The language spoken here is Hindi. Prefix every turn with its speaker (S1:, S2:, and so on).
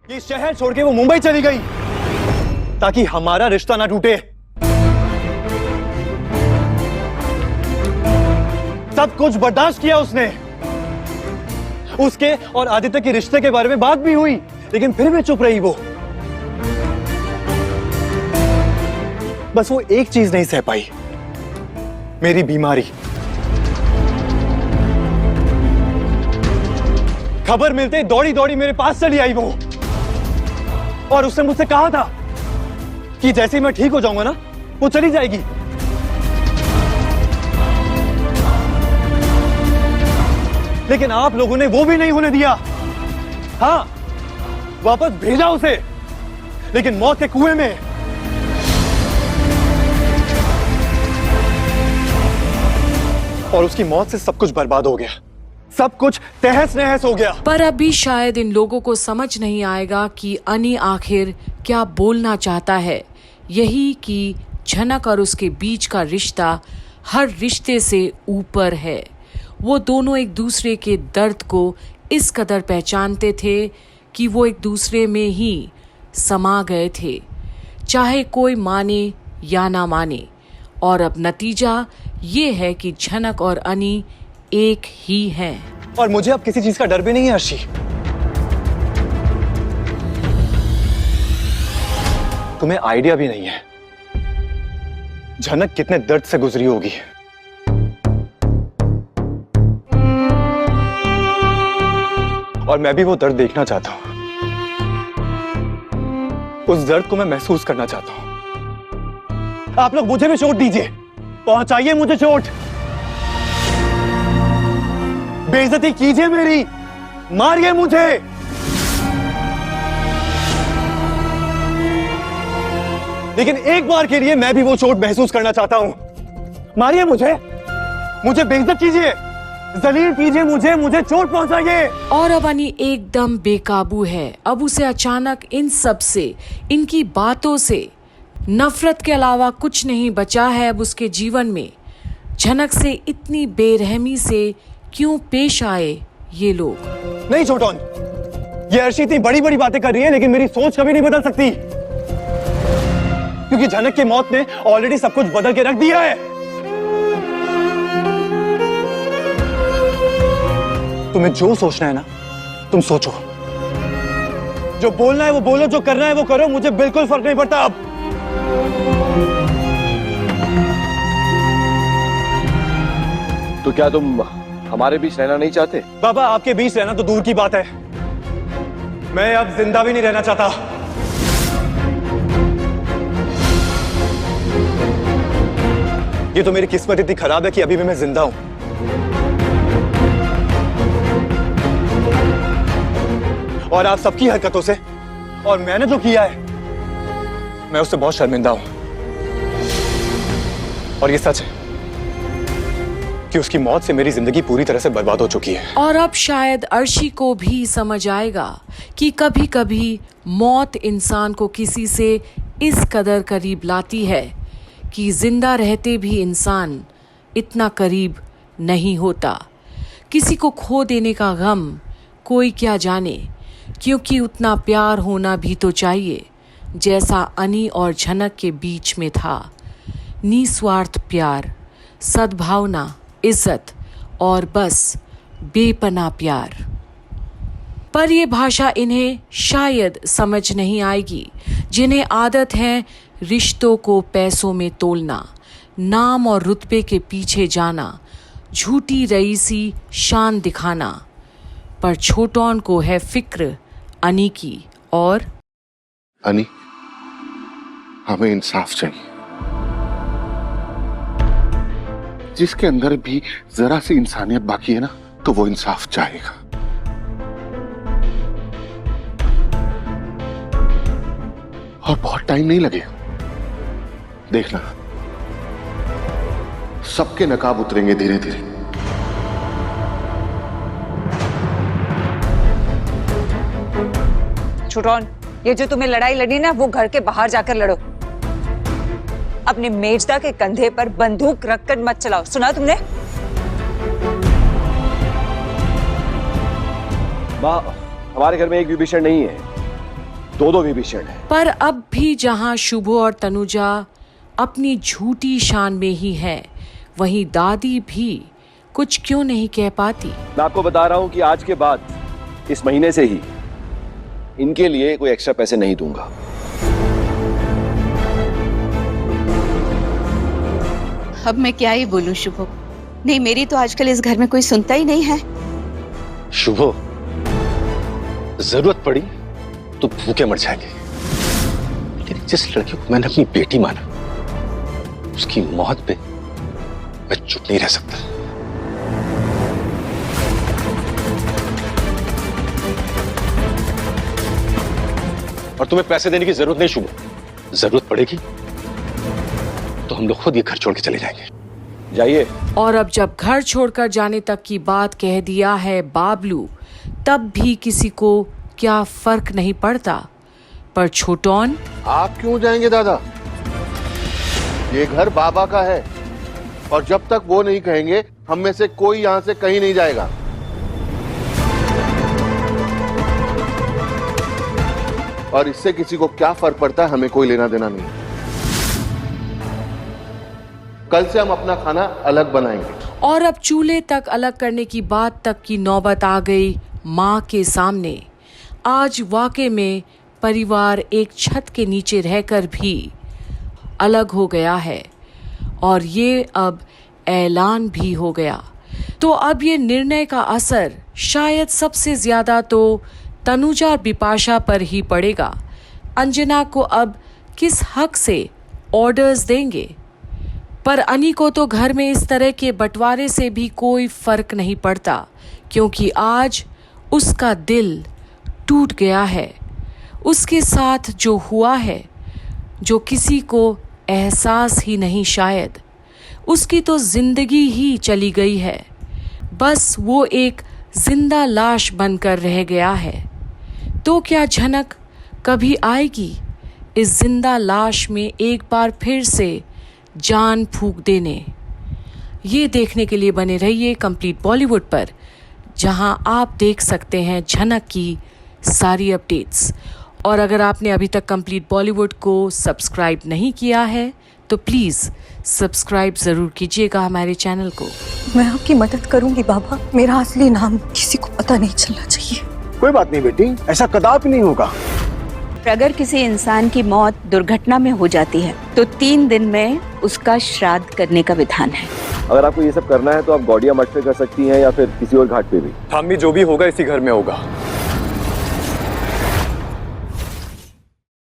S1: ये शहर छोड़ के वो मुंबई चली गई ताकि हमारा रिश्ता ना टूटे। सब कुछ बर्दाश्त किया उसने। उसके और आदित्य के रिश्ते के बारे में बात भी हुई, लेकिन फिर भी चुप रही वो। बस वो एक चीज नहीं सह पाई, मेरी बीमारी। खबर मिलते ही दौड़ी दौड़ी मेरे पास चली आई वो, और उसने मुझसे कहा था कि जैसे ही मैं ठीक हो जाऊंगा ना, वो चली जाएगी। लेकिन आप लोगों ने वो भी नहीं होने दिया। हाँ, वापस भेजा उसे, लेकिन मौत के कुएं में। और उसकी मौत से सब कुछ बर्बाद हो गया, सब कुछ तहस नहस हो गया।
S2: पर अभी शायद इन लोगों को समझ नहीं आएगा कि अनी आखिर क्या बोलना चाहता है। यही कि झनक और उसके बीच का रिश्ता हर रिश्ते से ऊपर है। वो दोनों एक दूसरे के दर्द को इस कदर पहचानते थे कि वो एक दूसरे में ही समा गए थे, चाहे कोई माने या ना माने। और अब नतीजा ये है कि झनक और अनी एक ही हैं।
S1: और मुझे अब किसी चीज का डर भी नहीं है अर्शी। तुम्हें आइडिया भी नहीं है झनक कितने दर्द से गुजरी होगी। और मैं भी वो दर्द देखना चाहता हूं। उस दर्द को मैं महसूस करना चाहता हूं। आप लोग मुझे भी चोट दीजिए, पहुंचाइए मुझे चोट, बेइज्जती कीजिए मेरी, मारिए मुझे। लेकिन एक बार के लिए मैं भी वो चोट महसूस करना चाहता हूं। मारिए मुझे, मुझे बेइज्जत कीजिए, जलील कीजिए मुझे चोट पहुंचाइए।
S2: और अब अनी एकदम बेकाबू है। अब उसे अचानक इन सब से, इनकी बातों से नफरत के अलावा कुछ नहीं बचा है अब उसके जीवन में। झनक से इतनी बेरहमी से क्यों पेश आए ये लोग?
S1: नहीं छोटोन, ये अर्शी इतनी बड़ी बड़ी बातें कर रही है, लेकिन मेरी सोच कभी नहीं बदल सकती, क्योंकि झनक की मौत ने ऑलरेडी सब कुछ बदल के रख दिया है। तुम्हें जो सोचना है ना, तुम सोचो। जो बोलना है वो बोलो, जो करना है वो करो, मुझे बिल्कुल फर्क नहीं पड़ता अब।
S3: तो क्या तुम हमारे बीच रहना नहीं चाहते?
S1: बाबा, आपके बीच रहना तो दूर की बात है, मैं अब जिंदा भी नहीं रहना चाहता। ये तो मेरी किस्मत इतनी खराब है कि अभी भी मैं जिंदा हूं। और आप सबकी हरकतों से, और मैंने जो किया है, मैं उससे बहुत शर्मिंदा हूं। और ये सच है कि उसकी मौत से मेरी जिंदगी पूरी तरह से बर्बाद हो चुकी है।
S2: और अब शायद अर्शी को भी समझ आएगा कि कभी कभी मौत इंसान को किसी से इस कदर करीब लाती है कि जिंदा रहते भी इंसान इतना करीब नहीं होता। किसी को खो देने का गम कोई क्या जाने, क्योंकि उतना प्यार होना भी तो चाहिए जैसा अनी और झनक के बीच में था। निस्वार्थ प्यार, सद्भावना, इज्जत और बस बेपनाह प्यार। पर यह भाषा इन्हें शायद समझ नहीं आएगी, जिन्हें आदत है रिश्तों को पैसों में तोलना, नाम और रुतबे के पीछे जाना, झूठी रईसी शान दिखाना। पर छोटोन को है फिक्र अनी की। और
S4: अनी, हमें इंसाफ चाहिए। जिसके अंदर भी जरा सी इंसानियत बाकी है ना, तो वो इंसाफ चाहेगा। और बहुत टाइम नहीं लगेगा, देखना, सबके नकाब उतरेंगे धीरे धीरे।
S5: छोटोन, ये जो तुम्हें लड़ाई लड़ी ना, वो घर के बाहर जाकर लड़ो। अपने मेजदा के कंधे पर बंदूक रखकर मत चलाओ, सुना तुमने?
S3: माँ, हमारे घर में एक विभीषण नहीं है। दो विभीषण है।
S2: पर अब भी जहां शुभ और तनुजा अपनी झूठी शान में ही है, वहीं दादी भी कुछ क्यों नहीं कह पाती।
S3: मैं आपको बता रहा हूं कि आज के बाद इस महीने से ही इनके लिए कोई एक्स्ट्रा पैसे नहीं दूंगा।
S6: अब मैं क्या ही बोलूं शुभो। नहीं, मेरी तो आजकल इस घर में कोई सुनता ही नहीं है।
S1: शुभो, जरूरत पड़ी तो भूखे मर जाएंगे, लेकिन जिस लड़की को मैंने अपनी बेटी माना, उसकी मौत पे मैं चुप नहीं रह सकता। और तुम्हें पैसे देने की जरूरत नहीं शुभो। जरूरत पड़ेगी तो हम लोग खुद ये घर छोड़ के चले जाएंगे।
S3: जाइए।
S2: और अब जब घर छोड़कर जाने तक की बात कह दिया है बाबलू, तब भी किसी को क्या फर्क नहीं पड़ता। पर छोटौन,
S4: आप क्यों जाएंगे दादा? ये घर बाबा का है और जब तक वो नहीं कहेंगे हम में से कोई यहां से कहीं नहीं जाएगा। और इससे किसी को क्या फर्क पड़ता है, हमें कोई लेना देना नहीं। कल से हम अपना खाना अलग बनाएंगे।
S2: और अब चूल्हे तक अलग करने की बात तक की नौबत आ गई माँ के सामने। आज वाकई में परिवार एक छत के नीचे रहकर भी अलग हो गया है और ये अब ऐलान भी हो गया। तो अब ये निर्णय का असर शायद सबसे ज्यादा तो तनुजा और बिपाशा पर ही पड़ेगा। अंजना को अब किस हक से ऑर्डर्स देंगे? पर अनी को तो घर में इस तरह के बंटवारे से भी कोई फर्क नहीं पड़ता, क्योंकि आज उसका दिल टूट गया है। उसके साथ जो हुआ है, जो किसी को एहसास ही नहीं शायद, उसकी तो जिंदगी ही चली गई है। बस वो एक जिंदा लाश बनकर रह गया है। तो क्या झनक कभी आएगी इस जिंदा लाश में एक बार फिर से जान फूंक देने? ये देखने के लिए बने रहिए कंप्लीट बॉलीवुड पर, जहां आप देख सकते हैं झनक की सारी अपडेट्स। और अगर आपने अभी तक कंप्लीट बॉलीवुड को सब्सक्राइब नहीं किया है तो प्लीज़ सब्सक्राइब ज़रूर कीजिएगा हमारे चैनल को।
S7: मैं आपकी मदद करूंगी बाबा। मेरा असली नाम किसी को पता नहीं चलना चाहिए।
S1: कोई बात नहीं बेटी, ऐसा कदापि नहीं होगा।
S6: अगर किसी इंसान की मौत दुर्घटना में हो जाती है तो 3 दिन में उसका श्राद्ध करने का विधान है।
S3: अगर आपको ये सब करना है तो आप गौड़िया मठ पे कर सकती हैं या फिर किसी और घाट पे भी।
S1: हम भी जो भी होगा इसी घर में होगा।